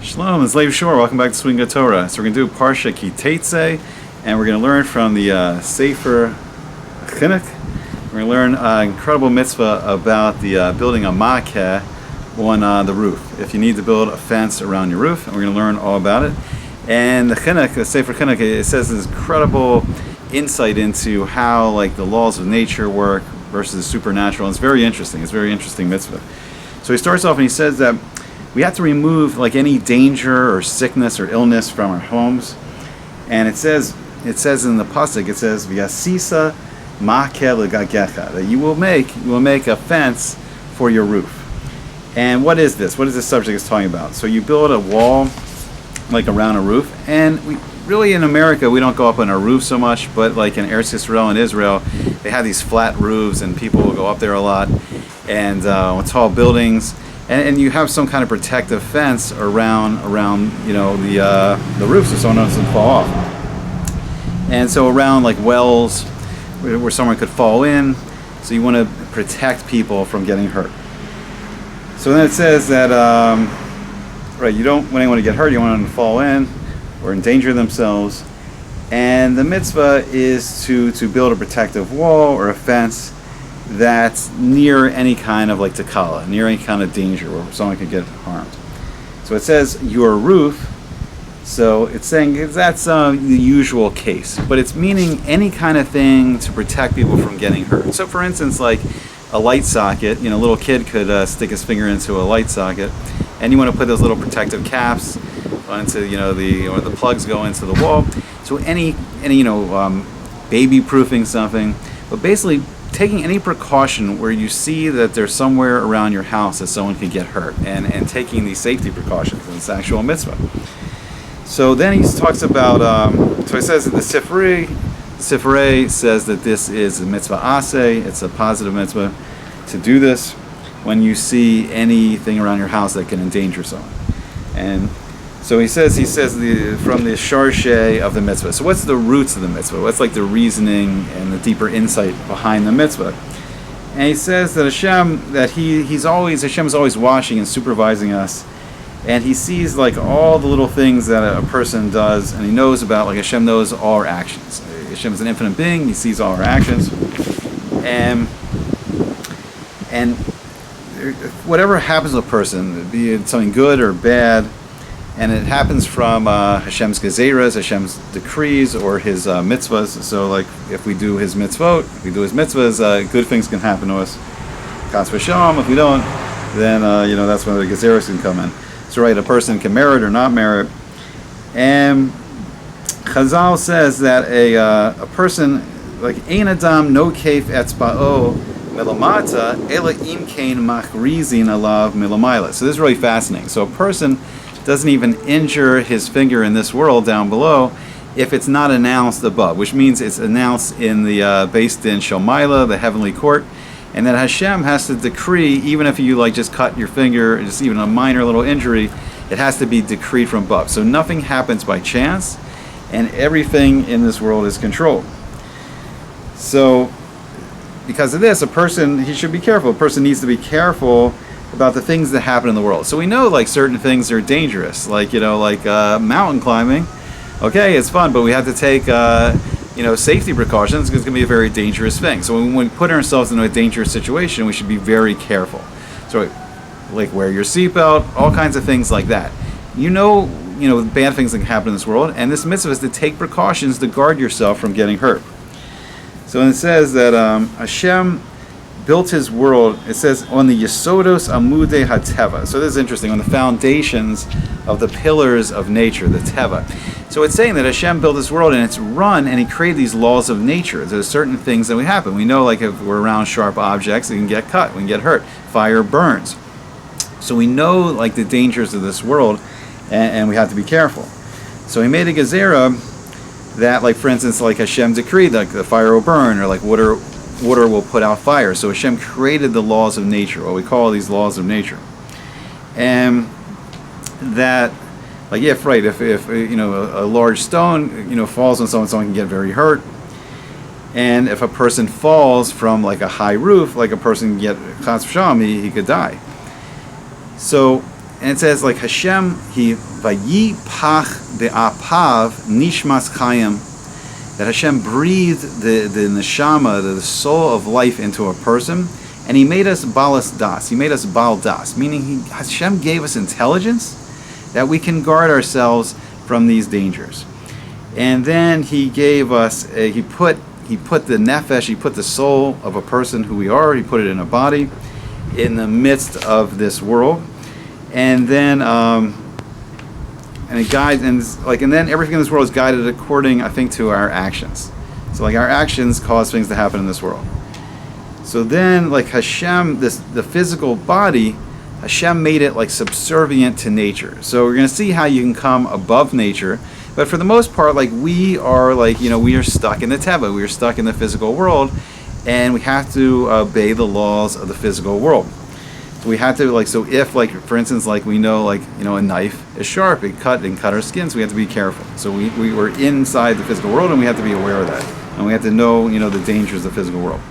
Shalom, it's Lev Shore. Welcome back to Swing Torah. So we're going to do Parsha Ki Teitzei, and we're going to learn from the Sefer Chinuch. We're going to learn an incredible mitzvah about the building a Maakeh on the roof. If you need to build a fence around your roof, and we're going to learn all about it. And the Chinuch, the Sefer Chinuch, it says this incredible insight into how like the laws of nature work versus the supernatural. And it's very interesting. It's a very interesting mitzvah. So he starts off and he says that we have to remove like any danger or sickness or illness from our homes. And it says in the pasuk, it says V'yasisa Maakeh l'gagecha, that you will make a fence for your roof. And what is this? What is this subject is talking about? So you build a wall like around a roof, and we really in America we don't go up on our roof so much, but like in Eretz Yisrael and Israel, they have these flat roofs and people will go up there a lot, and tall buildings. And you have some kind of protective fence around the roof so someone doesn't fall off. And so around like wells where someone could fall in, so you want to protect people from getting hurt. So then it says that you don't want anyone to get hurt, you don't want them to fall in or endanger themselves. And the mitzvah is to build a protective wall or a fence that's near any kind of like takala, near any kind of danger where someone could get harmed. So it says your roof, so it's saying that's the usual case, but it's meaning any kind of thing to protect people from getting hurt. So for instance, like a light socket, a little kid could stick his finger into a light socket, and you want to put those little protective caps onto the plugs go into the wall. So any baby proofing something, but basically taking any precaution where you see that there's somewhere around your house that someone could get hurt, and taking these safety precautions, and it's actual mitzvah. So then he talks about, so he says that the Sifrei says that this is a mitzvah aseh, it's a positive mitzvah to do this when you see anything around your house that can endanger someone. And so he says from the sharshay of the mitzvah. So what's the roots of the mitzvah? What's like the reasoning and the deeper insight behind the mitzvah? And he says that Hashem is always watching and supervising us, and he sees like all the little things that a person does, and he knows about, like Hashem knows all our actions. Hashem is an infinite being, he sees all our actions, and whatever happens to a person, be it something good or bad, and it happens from Hashem's gezeras, Hashem's decrees, or His mitzvahs. So, like, if we do His mitzvot, good things can happen to us. Chas v'shalom. If we don't, then that's when the gezeras can come in. So, right, a person can merit or not merit. And Chazal says that a person, like ein adam no keif etzba'o milamata ela im kein machrizin alav milamayla. So this is really fascinating. So a person doesn't even injure his finger in this world down below if it's not announced above, which means it's announced in the Beis Din Shomayla, the heavenly court, and that Hashem has to decree, even if you like just cut your finger, just even a minor little injury, it has to be decreed from above. So nothing happens by chance, and everything in this world is controlled. So because of this, he should be careful. A person needs to be careful about the things that happen in the world. So we know like certain things are dangerous, like mountain climbing. Okay, it's fun, but we have to take safety precautions because it's going to be a very dangerous thing. So when we put ourselves in a dangerous situation, we should be very careful. So like wear your seatbelt, all kinds of things like that. Bad things that can happen in this world, and this mitzvah is to take precautions to guard yourself from getting hurt. So it says that Hashem built his world, it says, on the Yesodos Amudei HaTeva. So this is interesting, on the foundations of the pillars of nature, the Teva. So it's saying that Hashem built this world and it's run, and he created these laws of nature. There's certain things that happen. We know, like if we're around sharp objects, we can get cut, we can get hurt. Fire burns. So we know like the dangers of this world, and we have to be careful. So he made a gezerah that, like for instance, like Hashem decreed, like the fire will burn, or like water will put out fire. So Hashem created the laws of nature, what we call these laws of nature. And that, like if a large stone falls on someone can get very hurt. And if a person falls from like a high roof, like a person can get chas v'shalom, he could die. So and it says like Hashem, he vayi pach be'apav nishmas chayim, that Hashem breathed the neshama, the soul of life into a person, and he made us balas das. He made us bal das, meaning Hashem gave us intelligence that we can guard ourselves from these dangers. And then he gave us, he put the nefesh, he put the soul of a person who we are, he put it in a body in the midst of this world. And then and it guides, and then everything in this world is guided according, I think, to our actions. So like our actions cause things to happen in this world. So then like Hashem, the physical body, Hashem made it like subservient to nature. So we're going to see how you can come above nature. But for the most part, like we are we are stuck in the teva. We are stuck in the physical world, and we have to obey the laws of the physical world. So we have to if for instance, we know a knife is sharp, it cut our skin, so we have to be careful. So we were inside the physical world, and we have to be aware of that, and we have to know the dangers of the physical world.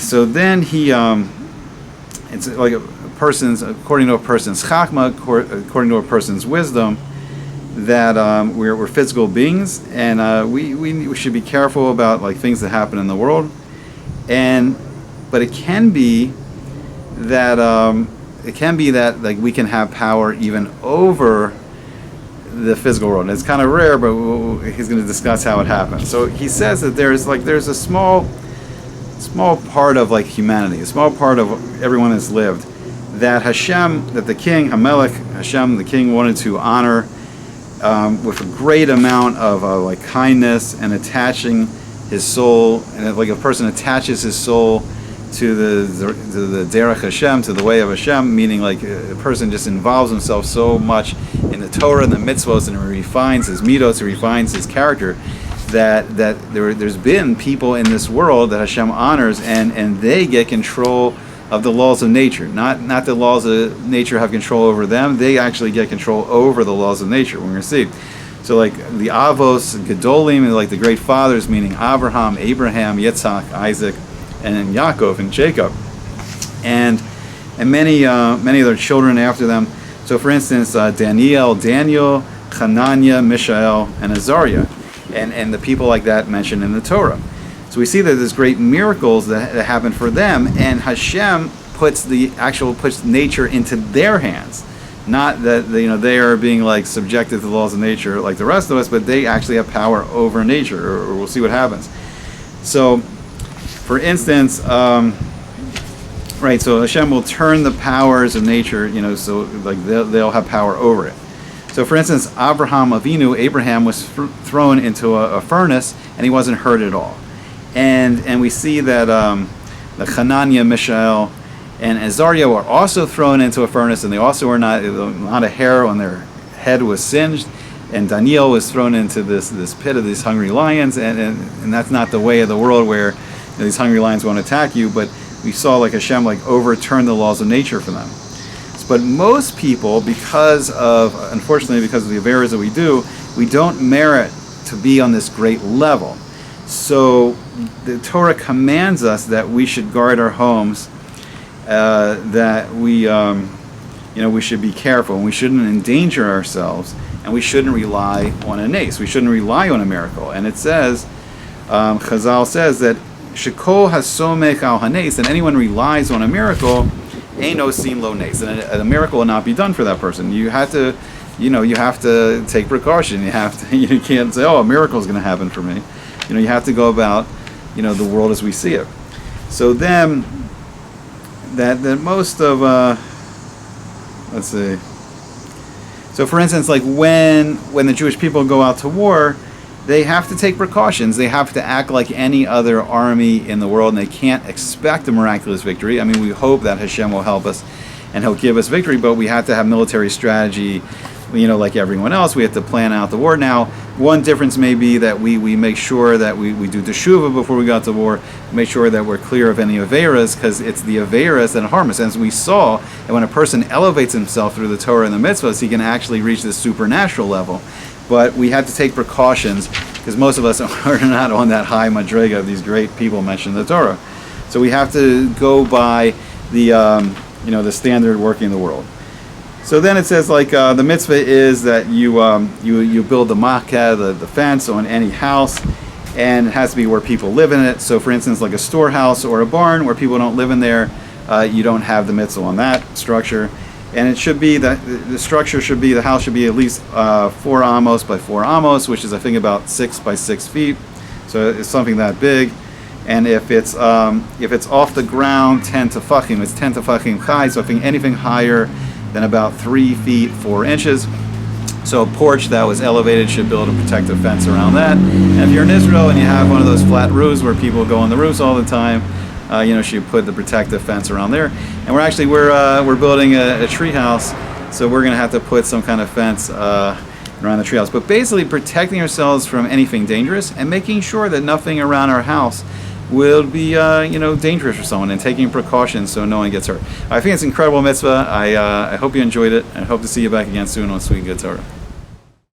So then it's like according to a person's chachma, according to a person's wisdom, that we're physical beings, and we should be careful about things that happen in the world, but it can be that we can have power even over the physical world. And it's kind of rare, but he's going to discuss how it happens. So he says that there's a small part of humanity, a small part of everyone that's lived, that the king, Hamelech, Hashem, the king, wanted to honor with a great amount of kindness, and attaching his soul, and a person attaches his soul to the derech Hashem, to the way of Hashem, meaning a person just involves himself so much in the Torah and the mitzvos, and he refines his midos, he refines his character, that there's been people in this world that Hashem honors, and they get control of the laws of nature. Not the laws of nature have control over them, they actually get control over the laws of nature. We're going to see. So the Avos, Gedolim, the great fathers, meaning Abraham, Yitzhak, Isaac, and Yaakov and Jacob, and many of their children after them. So for instance, Daniel, Hananiah, Mishael, and Azariah, and the people like that mentioned in the Torah. So we see that there's great miracles that happen for them, and Hashem puts nature into their hands. Not that they are being subjected to the laws of nature like the rest of us, but they actually have power over nature, or we'll see what happens. So for instance, so Hashem will turn the powers of nature, so they'll have power over it. So for instance, Abraham was thrown into a furnace, and he wasn't hurt at all. And we see that the Hananiah, Mishael, and Azariah were also thrown into a furnace, and they also were not a hair on their head was singed. And Daniel was thrown into this pit of these hungry lions, and that's not the way of the world where these hungry lions won't attack you, but we saw Hashem overturn the laws of nature for them. But most people, unfortunately because of the averas that we do, we don't merit to be on this great level. So the Torah commands us that we should guard our homes, that we should be careful, and we shouldn't endanger ourselves, and we shouldn't rely on a nace. We shouldn't rely on a miracle. And it says, Chazal says that Shekol hasomech al hanes, and anyone relies on a miracle, eino sin lo nes, and a miracle will not be done for that person. You have to, you have to take precaution. You can't say, a miracle is going to happen for me. You have to go about, the world as we see it. So then, that most of, let's see. So for instance, when the Jewish people go out to war, they have to take precautions. They have to act like any other army in the world, and they can't expect a miraculous victory. I mean, we hope that Hashem will help us and He'll give us victory, but we have to have military strategy, like everyone else. We have to plan out the war. Now, one difference may be that we make sure that we do teshuvah before we go out to war, make sure that we're clear of any averas, because it's the averas that harm us. As we saw, that when a person elevates himself through the Torah and the mitzvahs, he can actually reach the supernatural level. But we had to take precautions, because most of us are not on that high madrega of these great people mentioned in the Torah. So we have to go by the the standard working in the world. So then it says, like, the mitzvah is that you build the Maakeh, the fence on any house, and it has to be where people live in it. So for instance, like a storehouse or a barn where people don't live in there, you don't have the mitzvah on that structure. And it should be that the structure should be, the house should be at least 4 amos by 4 amos, which is I think about 6 by 6 feet. So it's something that big. And if it's off the ground 10 tefachim, it's 10 tefachim high. So if anything higher than about 3 feet 4 inches. So a porch that was elevated should build a protective fence around that. And if you're in Israel and you have one of those flat roofs where people go on the roofs all the time, should put the protective fence around there. And we're building a tree house, so we're going to have to put some kind of fence around the tree house. But basically protecting ourselves from anything dangerous and making sure that nothing around our house will be dangerous for someone, and taking precautions so no one gets hurt. I think it's an incredible mitzvah. I hope you enjoyed it, and I hope to see you back again soon on Sweet Good Torah.